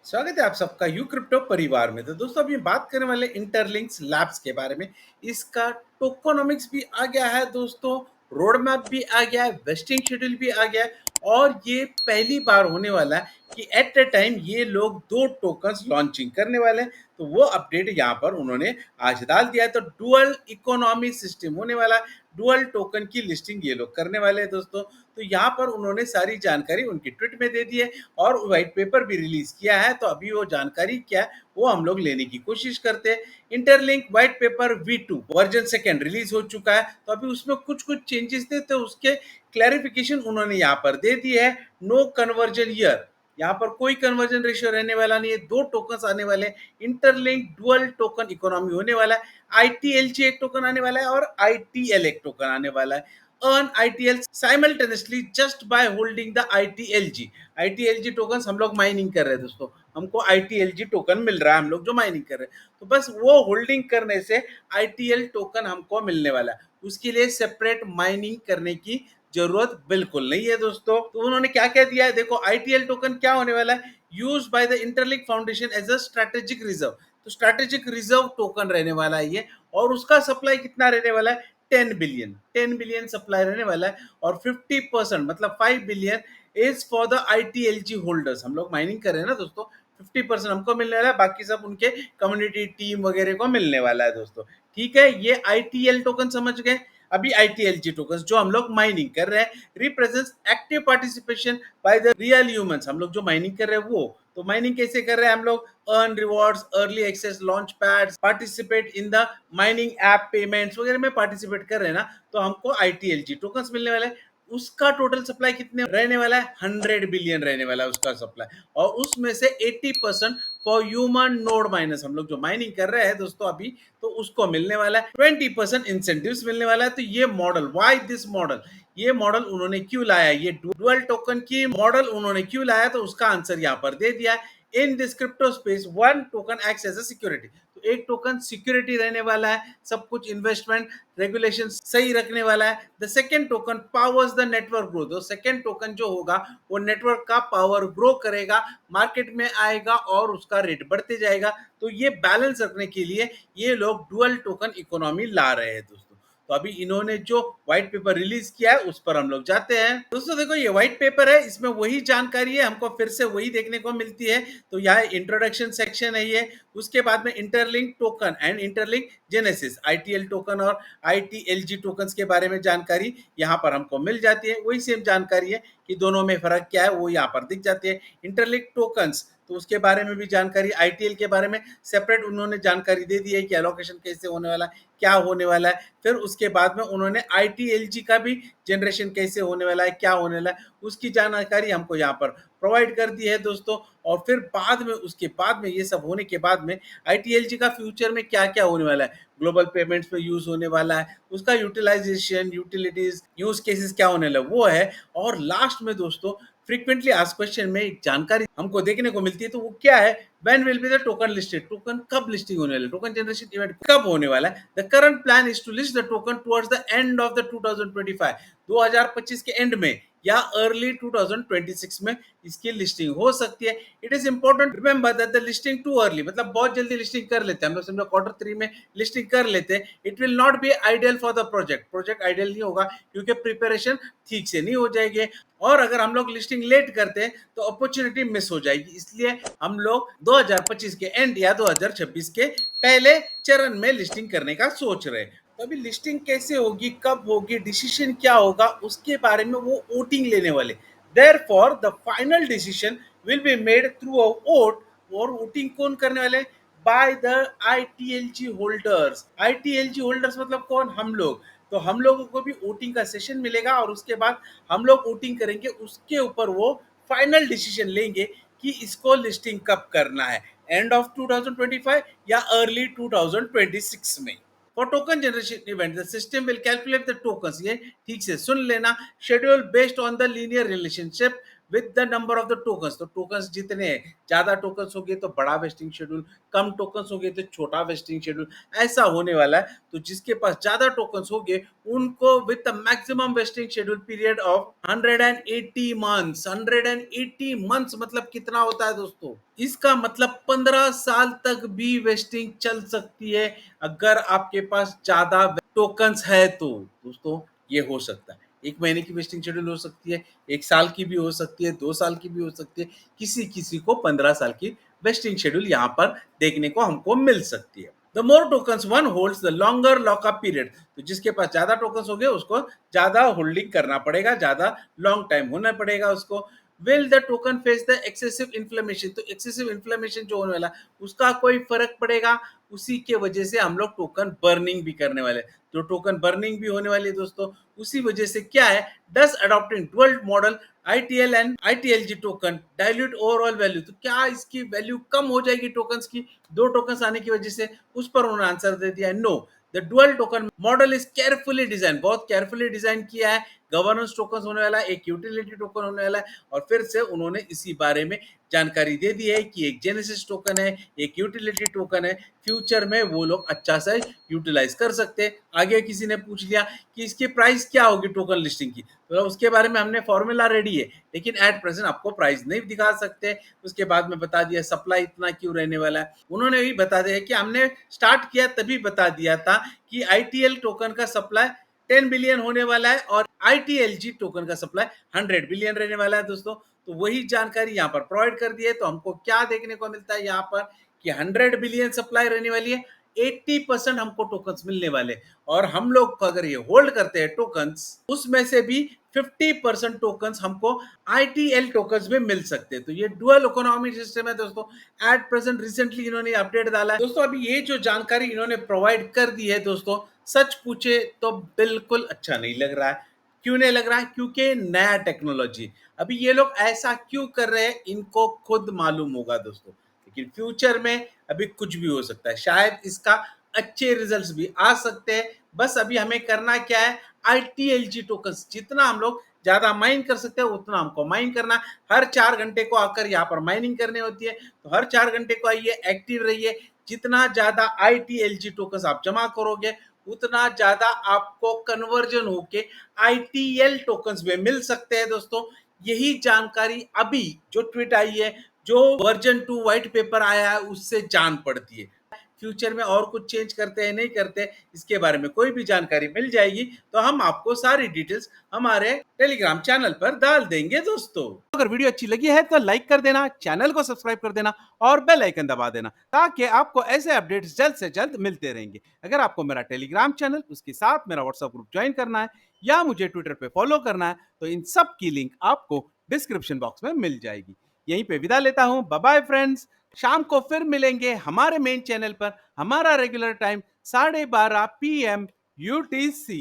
स्वागत है आप सबका यू क्रिप्टो परिवार में। तो दोस्तों अभी बात करने वाले इंटरलिंक्स लैब्स के बारे में। इसका टोकोनॉमिक्स भी आ गया है दोस्तों, रोड मैप भी आ गया है, वेस्टिंग शेड्यूल भी आ गया है। और ये पहली बार होने वाला है कि एट ए टाइम ये लोग दो टोकन्स लॉन्चिंग करने वाले हैं। तो वो अपडेट यहाँ पर उन्होंने आज डाल दिया है। तो डुअल इकोनॉमी सिस्टम होने वाला है, डुअल टोकन की लिस्टिंग ये लोग करने वाले हैं दोस्तों। तो यहाँ पर उन्होंने सारी जानकारी उनकी ट्वीट में दे दी है और व्हाइट पेपर भी रिलीज किया है। तो अभी वो जानकारी क्या है वो हम लोग लेने की कोशिश करते हैं। Interlink white paper V2 version second release हो चुका है। तो अभी उसमें कुछ कुछ चेंजेस थे, तो उसके क्लैरिफिकेशन उन्होंने यहाँ पर दे दी है। नो कन्वर्जन ईयर, यहाँ पर कोई कन्वर्जन रेशियो रहने वाला नहीं है। दो टोकन आने वाले हैं, इंटरलिंक डुअल टोकन इकोनॉमी होने वाला है। ITLG एक टोकन आने वाला है और ITL एक टोकन आने वाला है। earn ITL simultaneously just by holding the ITLG। ITLG token हम लोग माइनिंग कर रहे हैं दोस्तों, हमको ITLG टोकन मिल रहा है, हम लोग जो माइनिंग कर रहे हैं। तो बस वो होल्डिंग करने से ITL टोकन हमको मिलने वाला है। उसके लिए सेपरेट माइनिंग करने की जरूरत बिल्कुल नहीं है दोस्तों। तो उन्होंने क्या क्या दिया है देखो, ITL टोकन क्या होने वाला है, use by the interlink foundation as a strategic reserve. तो स्ट्रेटेजिक रिजर्व टोकन रहने वाला है ये। और उसका सप्लाई कितना रहने वाला है, 10 बिलियन सप्लाई रहने वाला है। और 50% मतलब 5 billion is for the ITLG holders. हम लोग माइनिंग कर रहे हैं ना दोस्तों, 50% हमको मिलने वाला है, बाकी सब उनके कम्युनिटी टीम वगैरह को मिलने वाला है दोस्तों। ठीक है, ये ITL टोकन समझ गए। अभी ITLG टोकन जो हम लोग माइनिंग कर रहे हैं represents active participation by the real humans. हम लोग जो माइनिंग कर रहे हैं वो, तो माइनिंग कैसे कर रहे हैं हम लोग, earn rewards, early access launch pads, participate in the mining app payments वगैरह में पार्टिसिपेट कर रहे हैं ना। तो हमको ITLG टोकन्स मिलने वाले हैं। उसका टोटल सप्लाई कितने रहने वाला है, 100 बिलियन रहने वाला है उसका सप्लाई। और उसमें से 80% फॉर ह्यूमन नोड माइनस, हम लोग जो माइनिंग कर रहे हैं दोस्तों अभी, तो उसको मिलने वाला है। 20% इंसेंटिव्स मिलने वाला है। तो ये मॉडल, व्हाई दिस मॉडल, ये मॉडल उन्होंने क्यों लाया, ये डुअल टोकन की मॉडल उन्होंने क्यों लाया, तो उसका आंसर यहाँ पर दे दिया है। In this crypto space one token acts as a security. तो एक टोकन सिक्योरिटी रहने वाला है, सब कुछ इन्वेस्टमेंट रेगुलेशन सही रखने वाला है। The second token powers the network growth. तो सेकेंड टोकन जो होगा वो नेटवर्क का पावर ग्रो करेगा, मार्केट में आएगा और उसका रेट बढ़ते जाएगा। तो ये बैलेंस रखने के लिए ये लोग डुअल टोकन इकोनॉमी ला रहे हैं दोस्तों। तो अभी इन्होंने जो व्हाइट पेपर रिलीज किया है उस पर हम लोग जाते हैं दोस्तों। देखो ये व्हाइट पेपर है, इसमें वही जानकारी है, हमको फिर से वही देखने को मिलती है। तो यहाँ इंट्रोडक्शन सेक्शन है ये, उसके बाद में interlink token and interlink genesis, ITL token और ITLG टोकन के बारे में जानकारी यहाँ पर हमको मिल जाती है। वही सेम जानकारी है कि दोनों में फर्क क्या है वो यहाँ पर दिख जाती है। इंटरलिंक टोकन्स तो उसके बारे में भी जानकारी, ITL के बारे में सेपरेट उन्होंने जानकारी दे दी है कि एलोकेशन कैसे होने वाला है, क्या होने वाला है। फिर उसके बाद में उन्होंने ITLG का भी जनरेशन कैसे होने वाला है, क्या होने वाला है, उसकी जानकारी हमको यहाँ पर प्रोवाइड कर दी है दोस्तों। और फिर बाद में, उसके बाद में, ये सब होने के बाद में ITLG का फ्यूचर में क्या क्या होने वाला है, ग्लोबल पेमेंट्स में यूज होने वाला है, उसका यूटिलाइजेशन, यूटिलिटीज, यूज केसेस क्या होने वाला वो है। और लास्ट में दोस्तों फ्रीक्वेंटली आस्क्ड क्वेश्चन में एक जानकारी हमको देखने को मिलती है, तो वो क्या है, when will be the token listed, token कब लिस्टिंग होने वाला है, टोकन जनरेशन इवेंट कब होने वाला है। The current plan is to list the token towards the end of the 2025, 2025 के एंड में या अर्ली 2026 में इसकी लिस्टिंग हो सकती है। It is important remember that the listing too early, मतलब बहुत जल्दी लिस्टिंग कर लेते हैं हम लोग, समझो Q3 में लिस्टिंग कर लेते हैं, it will not be ideal for the project, project ideal नहीं होगा क्योंकि प्रिपरेशन ठीक से नहीं हो जाएगी। और अगर हम लोग लिस्टिंग लेट करते हैं तो अपॉर्चुनिटी मिस हो जाएगी। इसलिए हम लोग 2025 के एंड या 2026 के पहले चरण में लिस्टिंग करने का सोच रहे हैं। तो अभी लिस्टिंग कैसे होगी, कब होगी, डिसीजन क्या होगा, उसके बारे में वो वोटिंग लेने वाले। Therefore the final decision will be made through a vote. और वोटिंग कौन करने वाले, by the ITLG holders. ITLG holders मतलब कौन, हम लोग। तो हम लोगों को भी वोटिंग का सेशन मिलेगा और उसके बाद हम लोग वोटिंग करेंगे, उसके ऊपर वो फाइनल डिसीजन लेंगे कि इसको लिस्टिंग कब करना है, एंड ऑफ 2025 या अर्ली 2026 में। For token generation event the system will calculate the tokens, ये ठीक से सुन लेना, schedule based on the linear relationship with the number of the tokens. तो टोकन्स जितने हैं, ज़्यादा टोकन्स हो गए तो बड़ा वेस्टिंग शेड्यूल, कम टोकन्स हो गए तो छोटा वेस्टिंग शेड्यूल, ऐसा होने वाला है। तो जिसके पास ज़्यादा टोकन्स हो गए उनको with the maximum wasting schedule period of 180 months. 180 months मतलब कितना होता है दोस्तों? इसका मतलब 15 साल तक भी वेस्टिंग चल सकती है अगर आपके पास ज़्यादा टोकन्स है तो। दोस्तों ये हो सकता है, 1 महीने की वेस्टिंग शेड्यूल हो सकती है, 1 साल की भी हो सकती है, 2 साल की भी हो सकती है, किसी-किसी को 15 साल की वेस्टिंग शेड्यूल यहाँ पर देखने को हमको मिल सकती है। The more tokens one holds the longer lockup period. तो जिसके पास ज़्यादा टोकन्स हो गए उसको ज़्यादा होल्डिंग करना पड़ेगा, ज़्यादा लॉन्ग टाइम होना पड़ेगा उसको। Will the token face the excessive inflammation. तो एक्सेसिव इन्फ्लेमेशन जो होने वाला है उसका कोई फर्क पड़ेगा, उसी के वजह से हम लोग टोकन बर्निंग भी करने वाले हैं। जो टोकन बर्निंग भी होने वाली है दोस्तों, उसी वजह से क्या है, does adopting dual model ITL and ITLG token dilute overall value. तो क्या इसकी वैल्यू कम हो जाएगी टोकन्स की, 2 टोकन्स आने की वजह से? उस पर उन्होंने आंसर दे दिया no, the dual token model is carefully design. बहुत केयरफुली डिजाइन किया है। गवर्नेंस टोकन होने वाला है, एक यूटिलिटी टोकन होने वाला है, और फिर से उन्होंने इसी बारे में जानकारी दे दी है कि एक जेनेसिस टोकन है, एक यूटिलिटी टोकन है। फ्यूचर में वो लोग अच्छा से यूटिलाइज कर सकते हैं। आगे किसी ने पूछ लिया कि इसकी प्राइस क्या होगी टोकन लिस्टिंग की, तो उसके बारे में हमने फॉर्मूला रेडी है, लेकिन एट प्रेजेंट आपको प्राइस नहीं दिखा सकते। उसके बाद में बता दिया सप्लाई इतना क्यों रहने वाला है। उन्होंने भी बता दिया कि हमने स्टार्ट किया तभी बता दिया था कि आईटीएल टोकन का सप्लाई 10 बिलियन होने वाला है और आईटीएलजी टोकन का सप्लाई 100 बिलियन रहने वाला है दोस्तों। तो वही जानकारी यहाँ पर प्रोवाइड कर दी है। तो हमको क्या देखने को मिलता है यहाँ पर कि 100 बिलियन सप्लाई रहने वाली है, 80% हमको टोकन्स मिलने वाले, और हम लोग अगर ये होल्ड करते हैं टोकन्स, उसमें से भी 50% टोकन्स हमको आईटीएल टोकन्स में मिल सकते हैं। तो ये डुअल इकोनॉमी सिस्टम है दोस्तों। एट प्रेजेंट रिसेंटली इन्होंने अपडेट डाला है दोस्तों। अभी ये जो जानकारी इन्होंने प्रोवाइड कर दी है दोस्तों, सच पूछे तो बिल्कुल अच्छा नहीं लग रहा है। क्यों नहीं लग रहा है? क्योंकि नया टेक्नोलॉजी। अभी ये लोग ऐसा क्यों कर रहे हैं इनको खुद मालूम होगा दोस्तों, लेकिन फ्यूचर में अभी कुछ भी हो सकता है। शायद इसका अच्छे रिजल्ट्स भी आ सकते हैं। बस अभी हमें करना क्या है, आईटीएलजी टोकन्स जितना हम लोग ज्यादा माइन कर सकते हैं उतना हमको माइन करना। हर 4 घंटे को आकर यहाँ पर माइनिंग करनी होती है, तो हर 4 घंटे को आइए, एक्टिव रहिए। जितना ज्यादा आईटीएलजी टोकन्स आप जमा करोगे उतना ज्यादा आपको कन्वर्जन होके आईटीएल टोकन्स में मिल सकते हैं दोस्तों। यही जानकारी अभी जो ट्वीट आई है, जो वर्जन 2 व्हाइट पेपर आया है, उससे जान पड़ती है। फ्यूचर में और कुछ चेंज करते हैं नहीं करते, इसके बारे में कोई भी जानकारी मिल जाएगी तो हम आपको सारी डिटेल्स हमारे टेलीग्राम चैनल पर डाल देंगे दोस्तों। अगर वीडियो अच्छी लगी है तो लाइक कर देना, चैनल को सब्सक्राइब कर देना और बेल आइकन दबा देना, ताकि आपको ऐसे अपडेट्स जल्द से जल्द मिलते रहेंगे। अगर आपको मेरा टेलीग्राम चैनल, उसके साथ मेरा व्हाट्सएप ग्रुप ज्वाइन करना है या मुझे ट्विटर पे फॉलो करना है, तो इन सब की लिंक आपको डिस्क्रिप्शन बॉक्स में मिल जाएगी। यहीं पे विदा लेता हूं, बाय बाय फ्रेंड्स। शाम को फिर मिलेंगे हमारे मेन चैनल पर। हमारा रेगुलर टाइम 12:30 PM UTC।